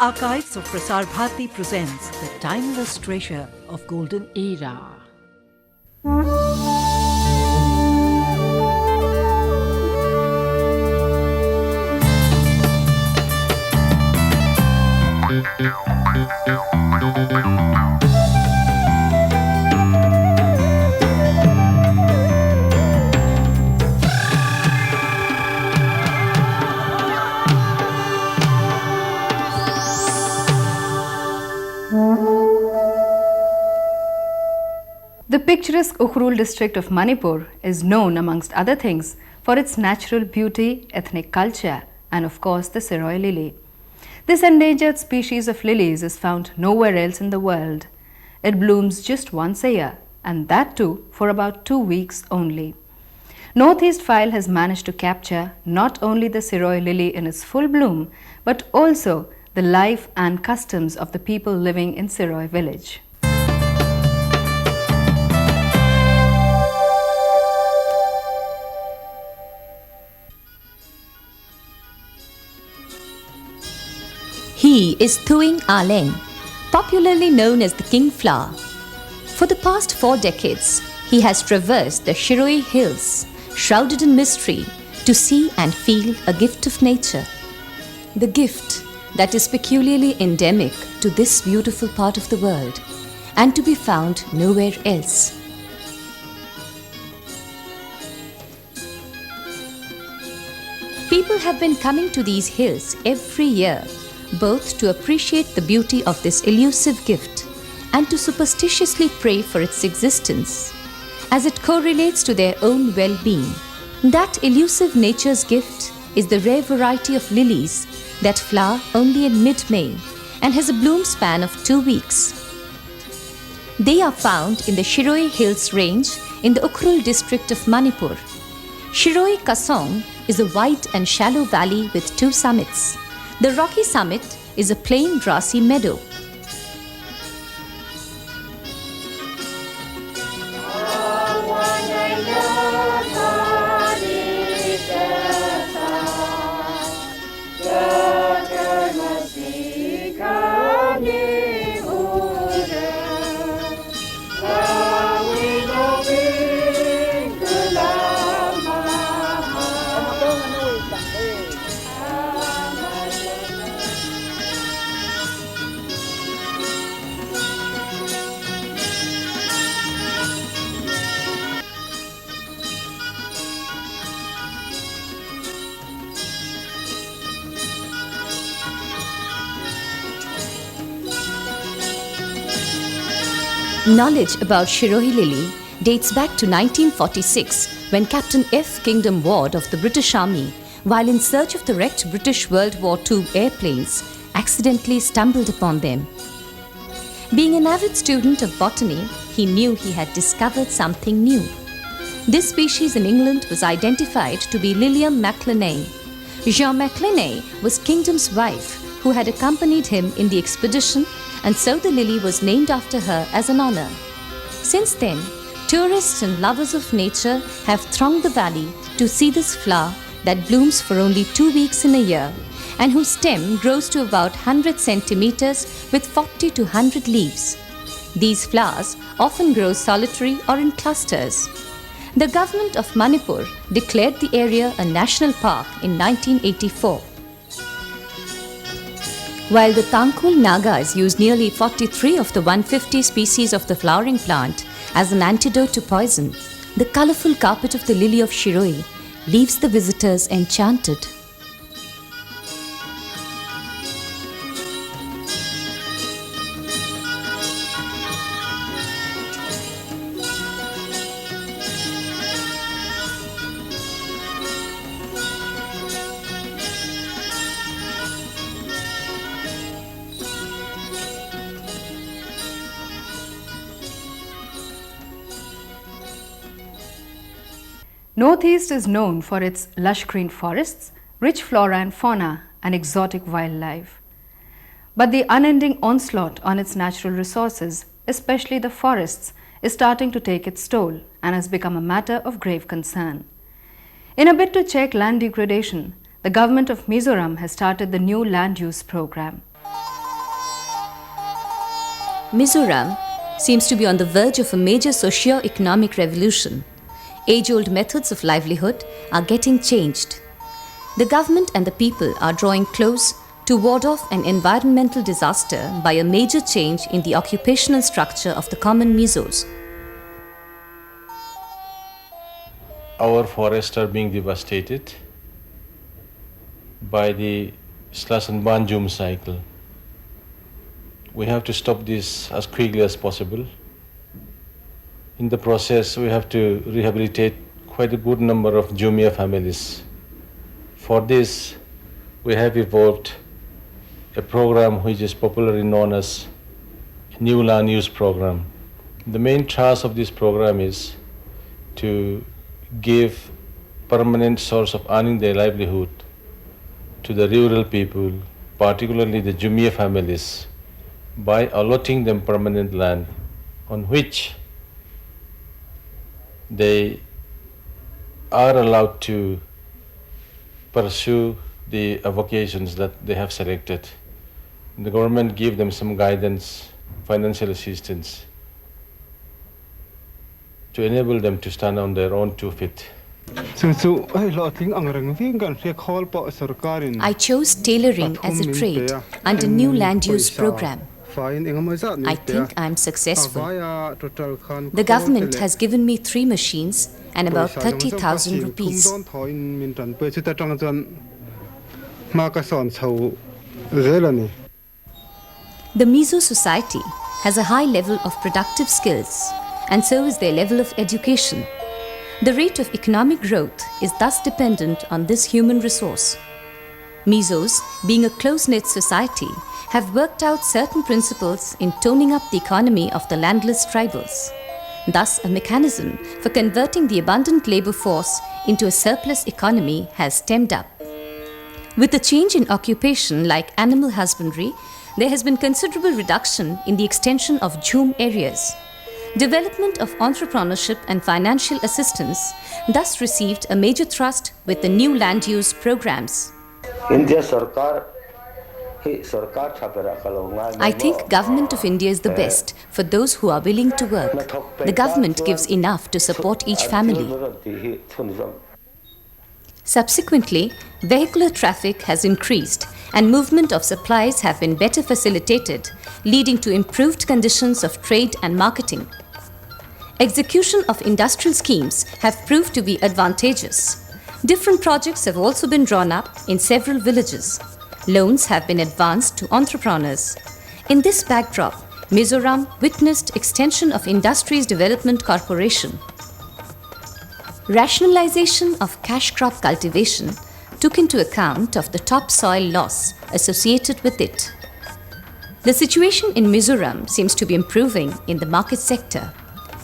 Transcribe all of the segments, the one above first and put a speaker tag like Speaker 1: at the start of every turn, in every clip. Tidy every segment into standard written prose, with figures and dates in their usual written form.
Speaker 1: Archives of Prasar Bharati presents the timeless treasure of golden era.
Speaker 2: The picturesque Ukhrul district of Manipur is known, amongst other things, for its natural beauty, ethnic culture, and of course the Shirui lily. This endangered species of lilies is found nowhere else in the world. It blooms just once a year, and that too for about 2 weeks only. Northeast File has managed to capture not only the Shirui lily in its full bloom, but also the life and customs of the people living in Shirui village.
Speaker 3: He is Thuing Aleng, popularly known as the King Flower. For the past 4 decades, he has traversed the Shirui hills, shrouded in mystery, to see and feel a gift of nature. The gift that is peculiarly endemic to this beautiful part of the world and to be found nowhere else. People have been coming to these hills every year, both to appreciate the beauty of this elusive gift and to superstitiously pray for its existence, as it correlates to their own well-being. That elusive nature's gift is the rare variety of lilies that flower only in mid-May and has a bloom span of 2 weeks. They are found in the Shirui Hills range in the Ukhrul district of Manipur. Shirui Kasong is a wide and shallow valley with 2 summits. The rocky summit is a plain grassy meadow. Knowledge about Shirui Lily dates back to 1946 when Captain F. Kingdom Ward of the British Army, while in search of the wrecked British World War II airplanes, accidentally stumbled upon them. Being an avid student of botany, he knew he had discovered something new. This species in England was identified to be Lilium maclenae. Jean Maclenae was Kingdom's wife, who had accompanied him in the expedition, and so the lily was named after her as an honor. Since then, tourists and lovers of nature have thronged the valley to see this flower that blooms for only 2 weeks in a year and whose stem grows to about 100 centimeters with 40 to 100 leaves. These flowers often grow solitary or in clusters. The government of Manipur declared the area a national park in 1984. While the Tangkhul Nagas use nearly 43 of the 150 species of the flowering plant as an antidote to poison, the colorful carpet of the lily of Shirui leaves the visitors enchanted.
Speaker 2: Northeast is known for its lush green forests, rich flora and fauna, and exotic wildlife. But the unending onslaught on its natural resources, especially the forests, is starting to take its toll and has become a matter of grave concern. In a bid to check land degradation, the government of Mizoram has started the new land use program.
Speaker 3: Mizoram seems to be on the verge of a major socio-economic revolution. Age-old methods of livelihood are getting changed. The government and the people are drawing close to ward off an environmental disaster by a major change in the occupational structure of the common Mizos.
Speaker 4: Our forests are being devastated by the slash and burn zoom cycle. We have to stop this as quickly as possible. In the process, we have to rehabilitate quite a good number of Jumia families. For this, we have evolved a program which is popularly known as New Land Use Program. The main task of this program is to give permanent source of earning their livelihood to the rural people, particularly the Jumia families, by allotting them permanent land on which they are allowed to pursue the vocations that they have selected. The government give them some guidance, financial assistance to enable them to stand on their own 2 feet.
Speaker 3: I chose tailoring as a trade under new land use program. I think I am successful. The government has given me 3 machines and about 30,000 rupees. The Mizo society has a high level of productive skills, and so is their level of education. The rate of economic growth is thus dependent on this human resource. Mizos, being a close-knit society, have worked out certain principles in toning up the economy of the landless tribals. Thus, a mechanism for converting the abundant labor force into a surplus economy has stemmed up. With the change in occupation like animal husbandry, there has been considerable reduction in the extension of jhum areas. Development of entrepreneurship and financial assistance thus received a major thrust with the new land use programs. I think Government of India is the best for those who are willing to work. The government gives enough to support each family. Subsequently, vehicular traffic has increased and movement of supplies have been better facilitated, leading to improved conditions of trade and marketing. Execution of industrial schemes have proved to be advantageous. Different projects have also been drawn up in several villages. Loans have been advanced to entrepreneurs. In this backdrop, Mizoram witnessed extension of Industries Development Corporation. Rationalization of cash crop cultivation took into account of the topsoil loss associated with it. The situation in Mizoram seems to be improving in the market sector.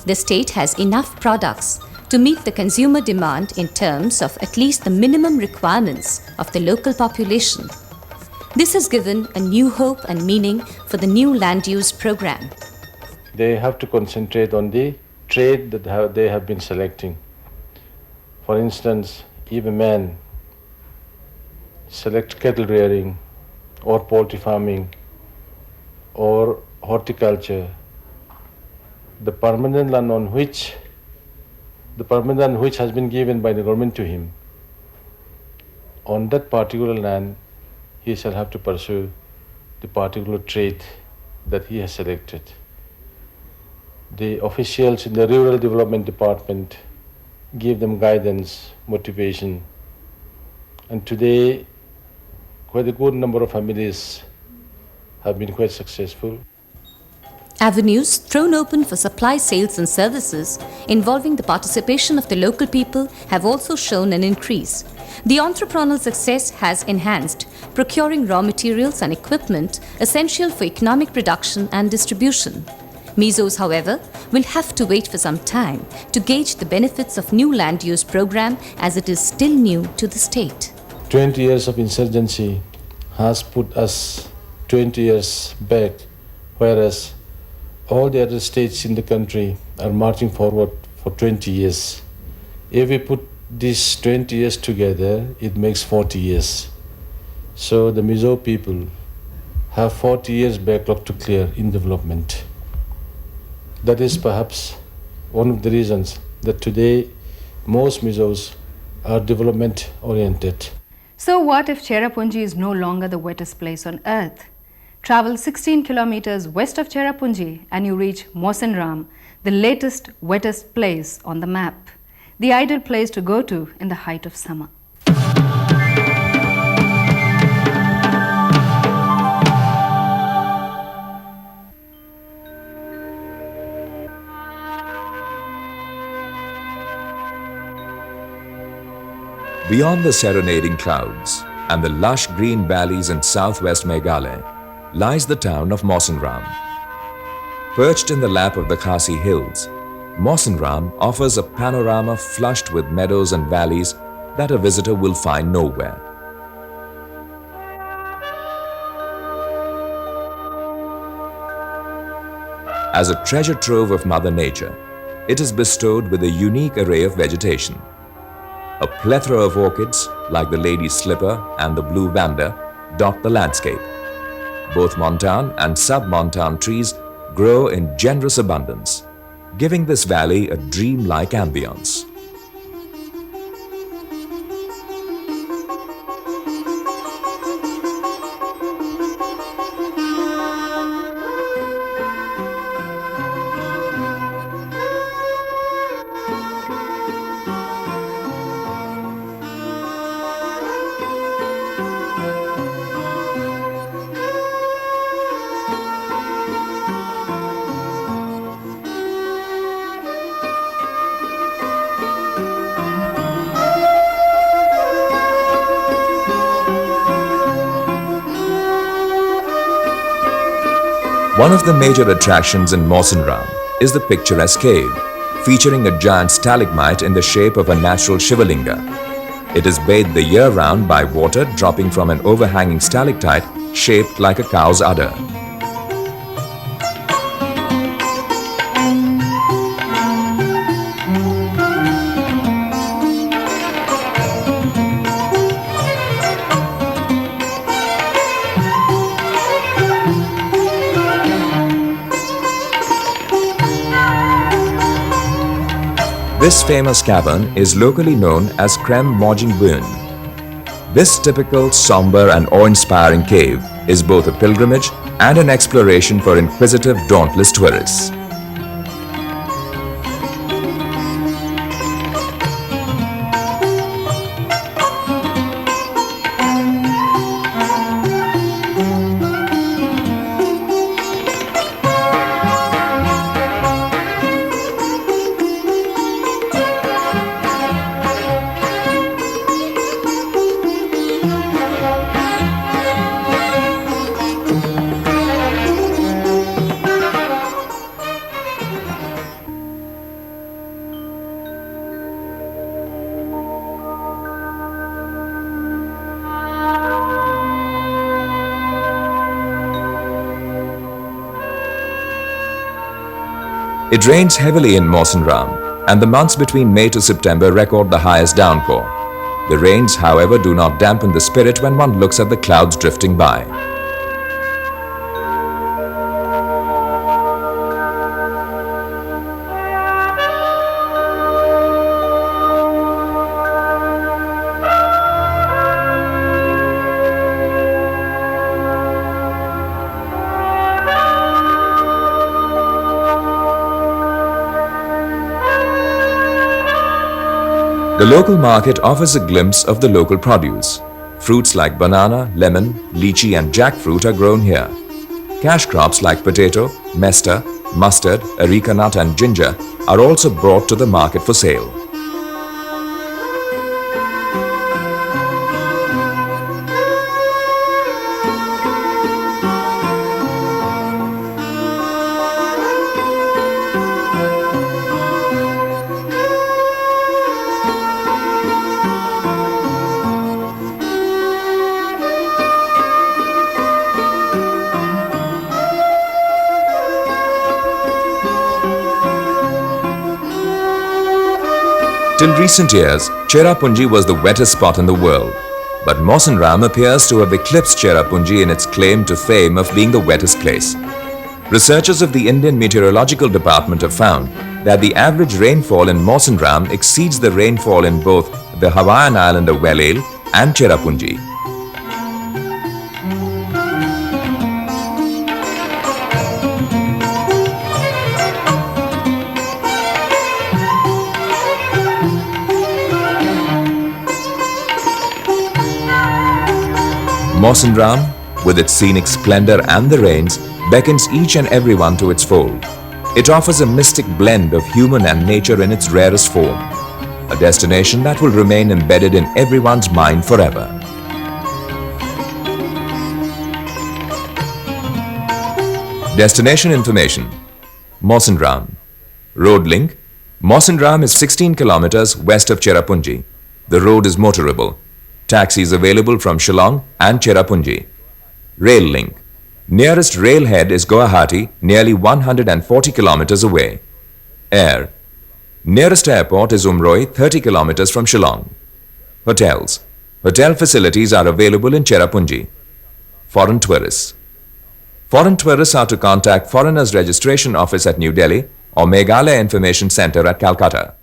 Speaker 3: The state has enough products to meet the consumer demand in terms of at least the minimum requirements of the local population. This has given a new hope and meaning for the new land use program.
Speaker 4: They have to concentrate on the trade that they have been selecting. For instance, if a man selects cattle rearing or poultry farming or horticulture, the permanent land which has been given by the government to him, on that particular land he shall have to pursue the particular trade that he has selected. The officials in the Rural Development Department give them guidance, motivation, and today quite a good number of families have been quite successful.
Speaker 3: Avenues thrown open for supply, sales and services involving the participation of the local people have also shown an increase. The entrepreneurial success has enhanced procuring raw materials and equipment essential for economic production and distribution. Mizos, however, will have to wait for some time to gauge the benefits of new land use program as it is still new to the state.
Speaker 4: 20 years of insurgency has put us 20 years back, whereas all the other states in the country are marching forward for 20 years. If we put these 20 years together, it makes 40 years. So the Mizo people have 40 years backlog to clear in development. That is perhaps one of the reasons that today most Mizos are development oriented.
Speaker 2: So what if Cherrapunji is no longer the wettest place on earth? Travel 16 kilometers west of Cherrapunji and you reach Mawsynram, the latest wettest place on the map. The ideal place to go to in the height of summer.
Speaker 5: Beyond the serenading clouds and the lush green valleys in southwest Meghalaya lies the town of Mawsynram. Perched in the lap of the Khasi Hills, Mawsynram offers a panorama flushed with meadows and valleys that a visitor will find nowhere. As a treasure trove of Mother Nature, it is bestowed with a unique array of vegetation. A plethora of orchids, like the lady's slipper and the blue vanda, dot the landscape. Both montan and sub-montan trees grow in generous abundance, giving this valley a dream-like ambience. One of the major attractions in Mawsynram is the picturesque cave, featuring a giant stalagmite in the shape of a natural Shivalinga. It is bathed the year round by water dropping from an overhanging stalactite shaped like a cow's udder. This famous cavern is locally known as Krem Mawsynram. This typical, somber and awe-inspiring cave is both a pilgrimage and an exploration for inquisitive, dauntless tourists. It rains heavily in Mawsynram, and the months between May to September record the highest downpour. The rains, however, do not dampen the spirit when one looks at the clouds drifting by. The local market offers a glimpse of the local produce. Fruits like banana, lemon, lychee and jackfruit are grown here. Cash crops like potato, mesta, mustard, areca nut and ginger are also brought to the market for sale. Till recent years, Cherrapunji was the wettest spot in the world. But Mawsynram appears to have eclipsed Cherrapunji in its claim to fame of being the wettest place. Researchers of the Indian Meteorological Department have found that the average rainfall in Mawsynram exceeds the rainfall in both the Hawaiian island of Welale and Cherrapunji. Mawsynram, with its scenic splendor and the rains, beckons each and everyone to its fold. It offers a mystic blend of human and nature in its rarest form, a destination that will remain embedded in everyone's mind forever. Destination information: Mawsynram. Road link: Mawsynram is 16 kilometers west of Cherrapunji. The road is motorable. Taxis available from Shillong and Cherrapunji. Rail link: nearest railhead is Guwahati, nearly 140 kilometers away. Air: nearest airport is Umroi, 30 kilometers from Shillong. Hotels: hotel facilities are available in Cherrapunji. Foreign tourists: foreign tourists are to contact Foreigners Registration Office at New Delhi or Meghalaya Information Center at Calcutta.